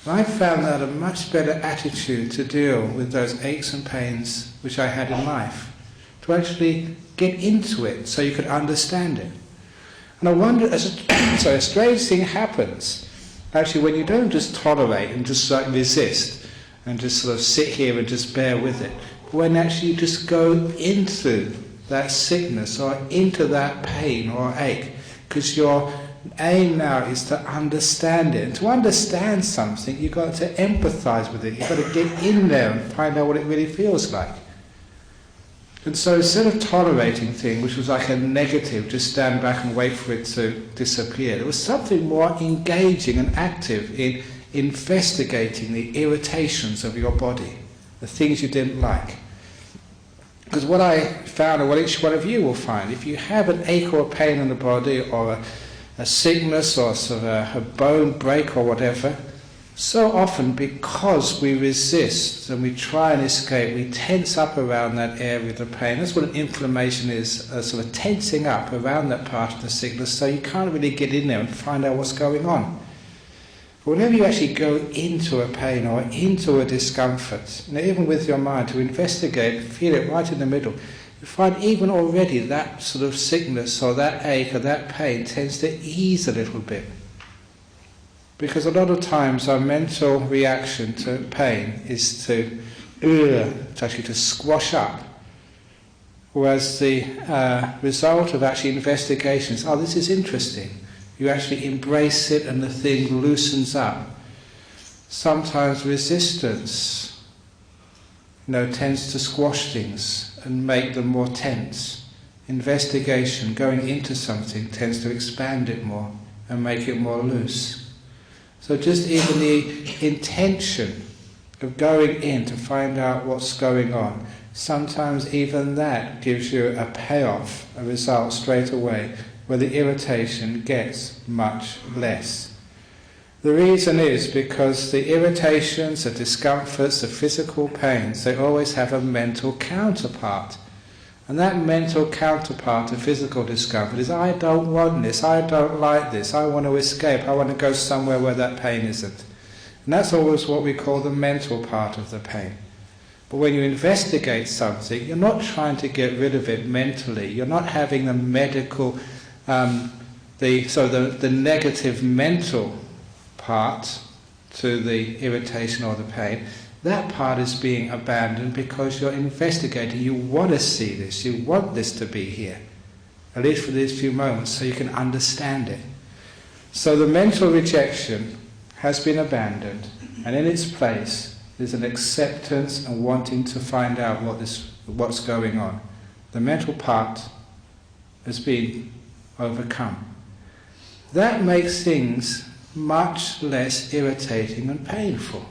And I found that a much better attitude to deal with those aches and pains which I had in life, to actually get into it so you could understand it. And I wonder, a strange thing happens, actually, when you don't just tolerate and just like resist and just sort of sit here and just bear with it, but when actually you just go into that sickness or into that pain or ache, because your aim now is to understand it. And to understand something, you've got to empathize with it. You've got to get in there and find out what it really feels like. And so instead of tolerating things, which was like a negative, just stand back and wait for it to disappear, there was something more engaging and active in investigating the irritations of your body, the things you didn't like. Because what I found, and what each one of you will find, if you have an ache or a pain in the body, or a sickness, or sort of a bone break or whatever, so often because we resist and we try and escape, we tense up around that area of the pain. That's what an inflammation is, sort of tensing up around that part of the sickness, so you can't really get in there and find out what's going on. But whenever you actually go into a pain or into a discomfort, even with your mind, to investigate, feel it right in the middle, you find even already that sort of sickness or that ache or that pain tends to ease a little bit. Because a lot of times our mental reaction to pain is to actually to squash up. Whereas the result of actually investigation is, this is interesting. You actually embrace it and the thing loosens up. Sometimes resistance, tends to squash things and make them more tense. Investigation, going into something, tends to expand it more and make it more loose. So just even the intention of going in to find out what's going on, sometimes even that gives you a payoff, a result straight away, where the irritation gets much less. The reason is because the irritations, the discomforts, the physical pains, they always have a mental counterpart. And that mental counterpart to physical discomfort is, I don't want this, I don't like this, I want to escape, I want to go somewhere where that pain isn't. And that's always what we call the mental part of the pain. But when you investigate something, you're not trying to get rid of it mentally, you're not having the medical, the negative mental part to the irritation or the pain. That part is being abandoned because you're investigating. You want to see this. You want this to be here, at least for these few moments, so you can understand it. So the mental rejection has been abandoned, and in its place there's an acceptance and wanting to find out what's going on. The mental part has been overcome. That makes things much less irritating and painful.